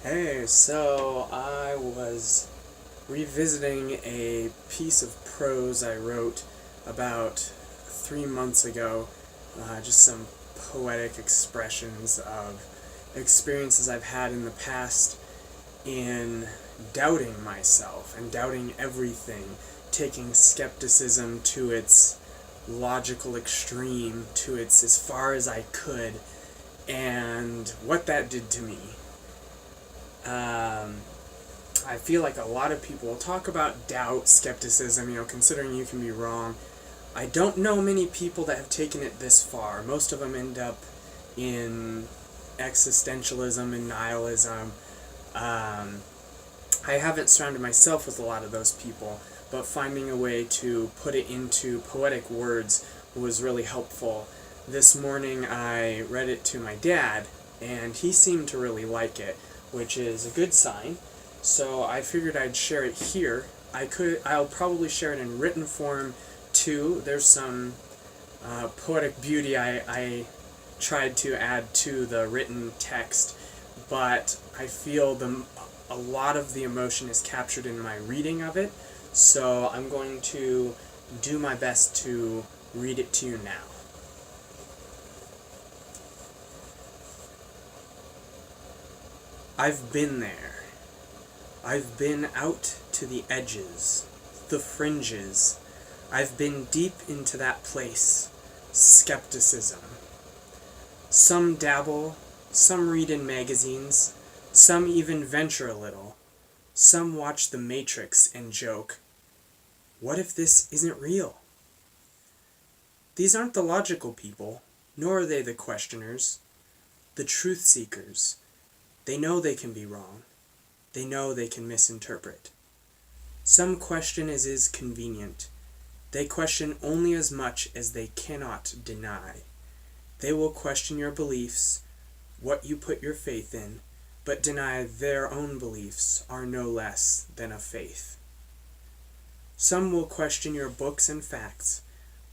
Hey, so I was revisiting a piece of prose I wrote about 3 months ago, just some poetic expressions of experiences I've had in the past in doubting myself and doubting everything, taking skepticism to its logical extreme, to its as far as I could, and what that did to me. Um, I feel like a lot of people talk about doubt, skepticism, considering you can be wrong. I don't know many people that have taken it this far. Most of them end up in existentialism and nihilism. I haven't surrounded myself with a lot of those people, but finding a way to put it into poetic words was really helpful. This morning I read it to my dad, and he seemed to really like it, which is a good sign. So I figured I'd share it here. I'll probably share it in written form too. There's some poetic beauty I tried to add to the written text, but I feel a lot of the emotion is captured in my reading of it. So I'm going to do my best to read it to you now. I've been there. I've been out to the edges, the fringes. I've been deep into that place, skepticism. Some dabble, some read in magazines, some even venture a little. Some watch The Matrix and joke, what if this isn't real? These aren't the logical people, nor are they the questioners, the truth seekers. They know they can be wrong. They know they can misinterpret. Some question as is convenient. They question only as much as they cannot deny. They will question your beliefs, what you put your faith in, but deny their own beliefs are no less than a faith. Some will question your books and facts,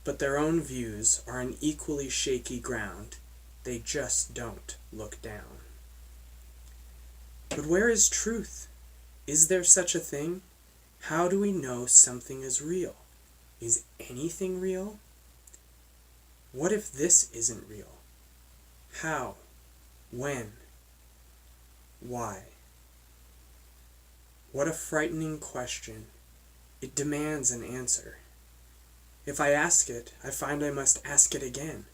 but their own views are on equally shaky ground. They just don't look down. But where is truth? Is there such a thing? How do we know something is real? Is anything real? What if this isn't real? How? When? Why? What a frightening question. It demands an answer. If I ask it, I find I must ask it again,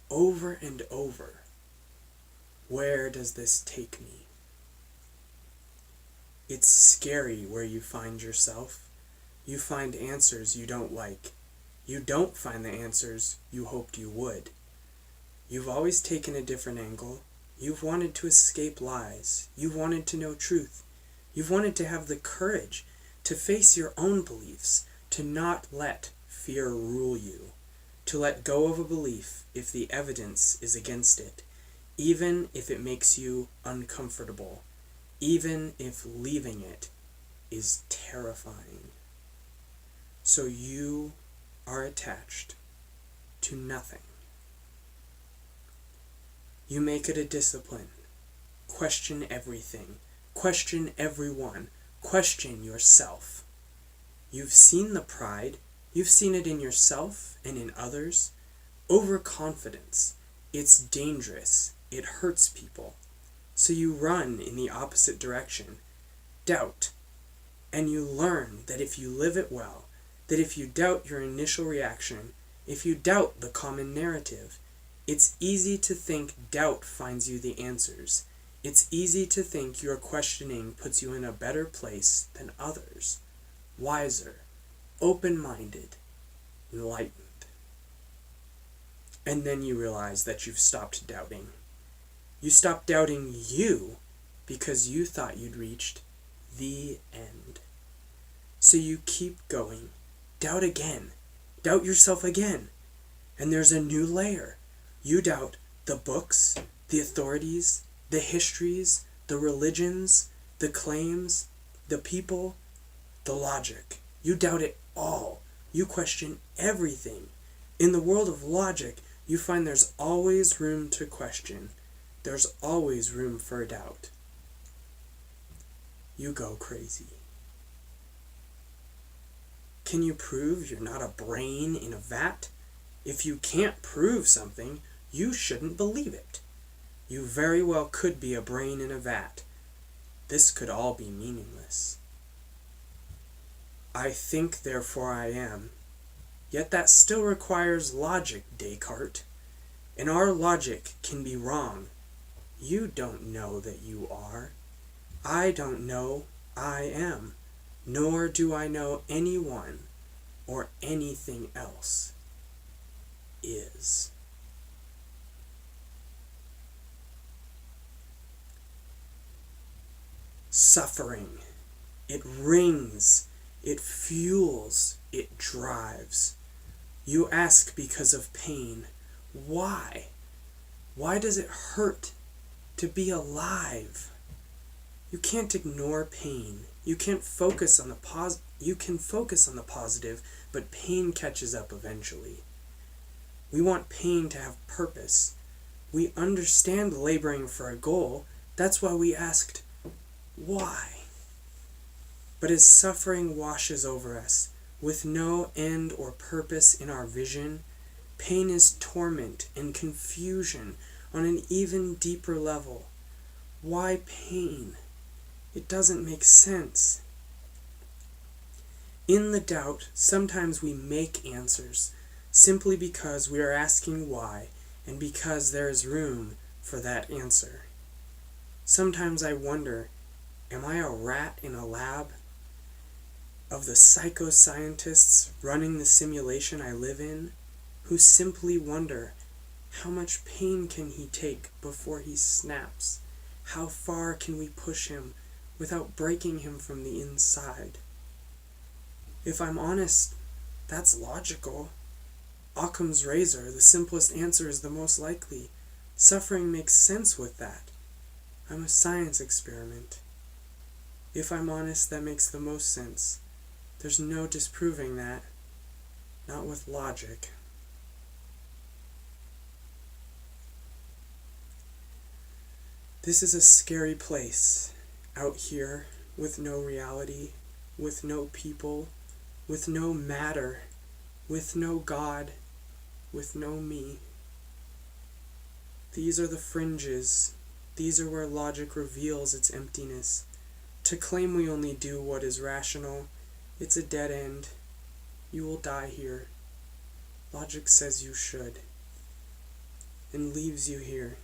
over and over. Where does this take me? It's scary where you find yourself. You find answers you don't like. You don't find the answers you hoped you would. You've always taken a different angle. You've wanted to escape lies. You've wanted to know truth. You've wanted to have the courage to face your own beliefs, to not let fear rule you, to let go of a belief if the evidence is against it, even if it makes you uncomfortable, even if leaving it is terrifying. So you are attached to nothing. You make it a discipline. Question everything. Question everyone. Question yourself. You've seen the pride. You've seen it in yourself and in others. Overconfidence. It's dangerous. It hurts people. So you run in the opposite direction. Doubt. And you learn that if you live it well, that if you doubt your initial reaction, if you doubt the common narrative, it's easy to think doubt finds you the answers. It's easy to think your questioning puts you in a better place than others. Wiser, open-minded, enlightened. And then you realize that you've stopped doubting. You stopped doubting you because you thought you'd reached the end. So you keep going. Doubt again. Doubt yourself again. And there's a new layer. You doubt the books, the authorities, the histories, the religions, the claims, the people, the logic. You doubt it all. You question everything. In the world of logic, you find there's always room to question. There's always room for doubt. you go crazy. Can you prove you're not a brain in a vat? If you can't prove something, you shouldn't believe it. You very well could be a brain in a vat. This could all be meaningless. I think, therefore I am. Yet that still requires logic, Descartes. And our logic can be wrong. You don't know that you are. I don't know I am. Nor do I know anyone or anything else is. Suffering. It wrings. It fuels. It drives. You ask because of pain. Why? Why does it hurt to be alive? You can't ignore pain. You can't focus on the you can focus on the positive, but pain catches up eventually. We want pain to have purpose. We understand laboring for a goal. That's why we asked, why? But as suffering washes over us, with no end or purpose in our vision, pain is torment and confusion on an even deeper level. Why pain? It doesn't make sense. In the doubt, sometimes we make answers simply because we are asking why and because there is room for that answer. Sometimes I wonder, am I a rat in a lab? Of the psychoscientists running the simulation I live in, who simply wonder, how much pain can he take before he snaps? How far can we push him without breaking him from the inside? If I'm honest, that's logical. Occam's razor, the simplest answer is the most likely. Suffering makes sense with that. I'm a science experiment. If I'm honest, that makes the most sense. There's no disproving that. Not with logic. This is a scary place, out here, with no reality, with no people, with no matter, with no God, with no me. These are the fringes. These are where logic reveals its emptiness. To claim we only do what is rational, it's a dead end. You will die here. Logic says you should, and leaves you here.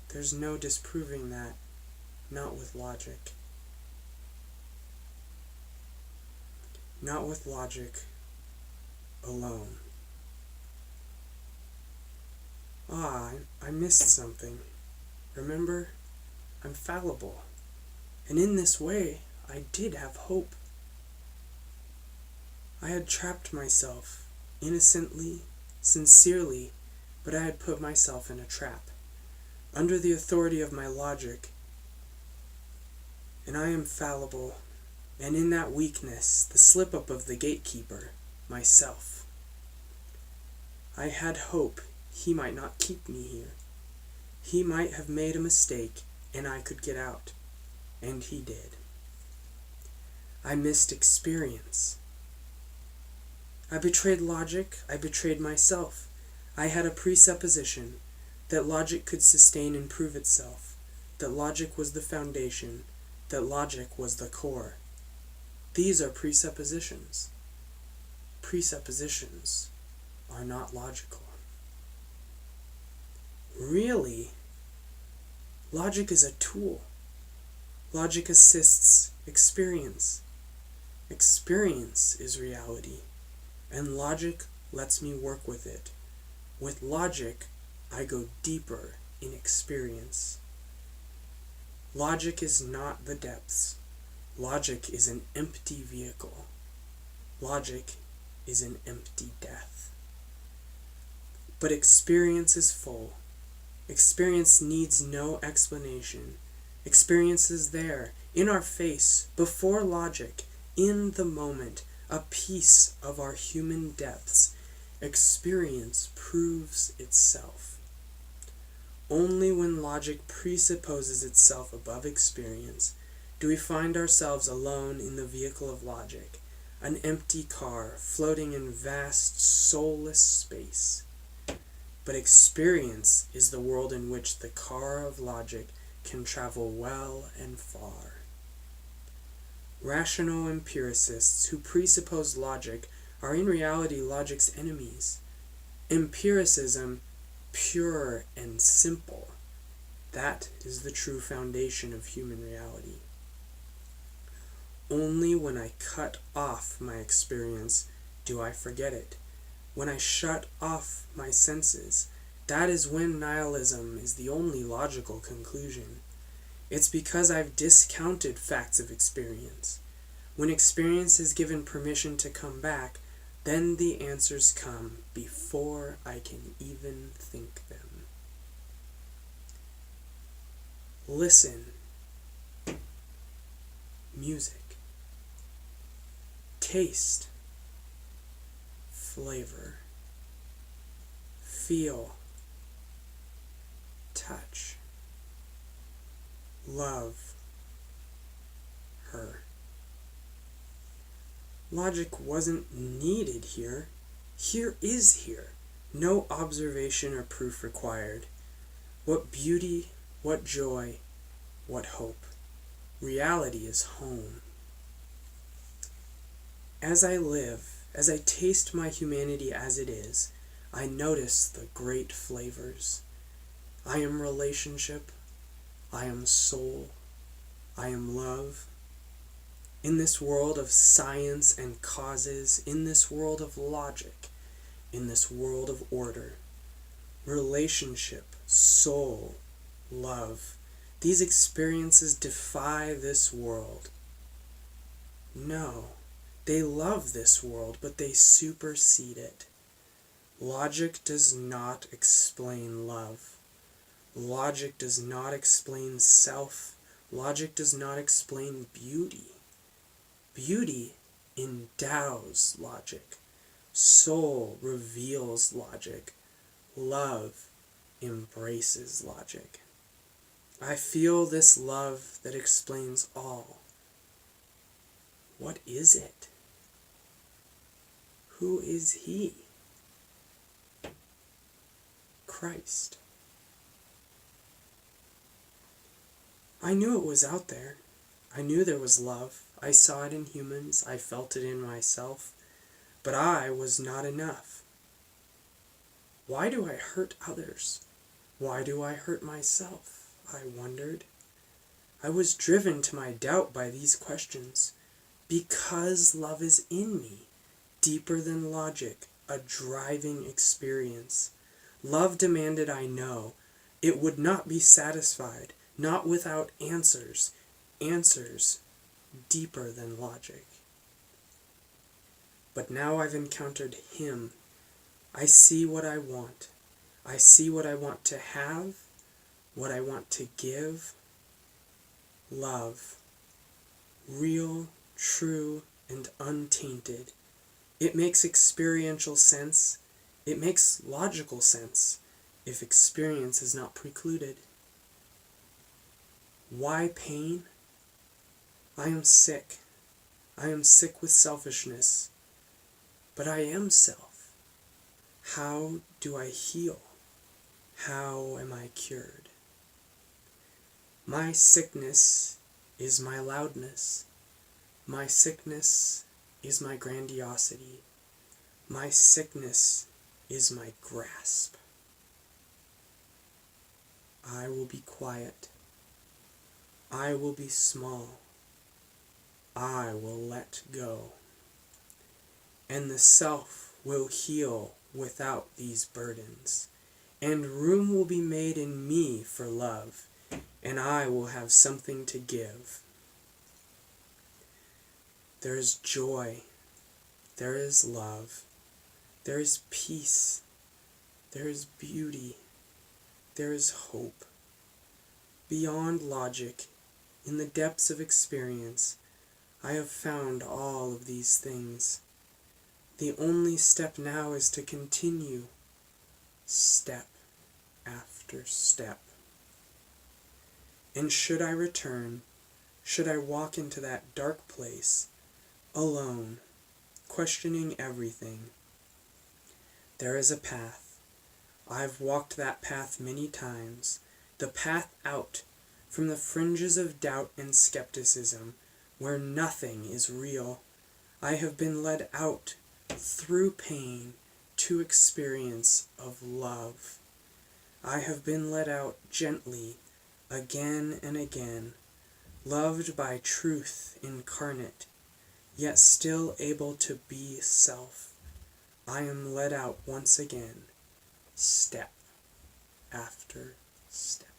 There's no disproving that, not with logic. Not with logic alone. I missed something. Remember, I'm fallible. And in this way, I did have hope. I had trapped myself, innocently, sincerely, but I had put myself in a trap, under the authority of my logic. And I am fallible, and in that weakness, the slip-up of the gatekeeper, myself. I had hope he might not keep me here. He might have made a mistake, and I could get out. And he did. I missed experience. I betrayed logic, I betrayed myself. I had a presupposition that logic could sustain and prove itself, that logic was the foundation, that logic was the core. These are presuppositions. Presuppositions are not logical. Really, logic is a tool. Logic assists experience. Experience is reality, and logic lets me work with it. With logic, I go deeper in experience. Logic is not the depths. Logic is an empty vehicle. Logic is an empty death. But experience is full. Experience needs no explanation. Experience is there, in our face, before logic, in the moment, a piece of our human depths. Experience proves itself. Only when logic presupposes itself above experience do we find ourselves alone in the vehicle of logic, an empty car floating in vast, soulless space. But experience is the world in which the car of logic can travel well and far. Rational empiricists who presuppose logic are in reality logic's enemies. Empiricism, pure and simple, that is the true foundation of human reality. Only when I cut off my experience do I forget it. When I shut off my senses, that is when nihilism is the only logical conclusion. It's because I've discounted facts of experience. When experience is given permission to come back, then the answers come before I can even think them. Listen. Music. Taste. Flavor. Feel. Touch. Love. Her. Logic wasn't needed here. Here is here. No observation or proof required. What beauty, what joy, what hope. Reality is home. As I live, as I taste my humanity as it is, I notice the great flavors. I am relationship. I am soul. I am love. In this world of science and causes, in this world of logic, in this world of order, relationship, soul, love, these experiences defy this world. No, they love this world, but they supersede it. Logic does not explain love. Logic does not explain self. Logic does not explain beauty. Beauty endows logic. Soul reveals logic. Love embraces logic. I feel this love that explains all. What is it? Who is he? Christ. I knew it was out there. I knew there was love. I saw it in humans. I felt it in myself. But I was not enough. Why do I hurt others? Why do I hurt myself? I wondered. I was driven to my doubt by these questions. Because love is in me, deeper than logic, a driving experience. Love demanded I know. It would not be satisfied, not without answers. Answers deeper than logic. But now I've encountered him. I see what I want. I see what I want to have, what I want to give. Love. Real, true, and untainted. It makes experiential sense. It makes logical sense if experience is not precluded. Why pain? I am sick. I am sick with selfishness. But I am self. How do I heal? How am I cured? My sickness is my loudness. My sickness is my grandiosity. My sickness is my grasp. I will be quiet. I will be small. I will let go. And the self will heal without these burdens. And room will be made in me for love. And I will have something to give. There is joy. There is love. There is peace. There is beauty. There is hope. Beyond logic, in the depths of experience, I have found all of these things. The only step now is to continue, step after step. And should I return, Should I walk into that dark place, alone, questioning everything? There is a path. I've walked that path many times, the path out from the fringes of doubt and skepticism, where nothing is real. I have been led out through pain to experience of love. I have been led out gently again and again, loved by truth incarnate, yet still able to be self. I am led out once again, step after step.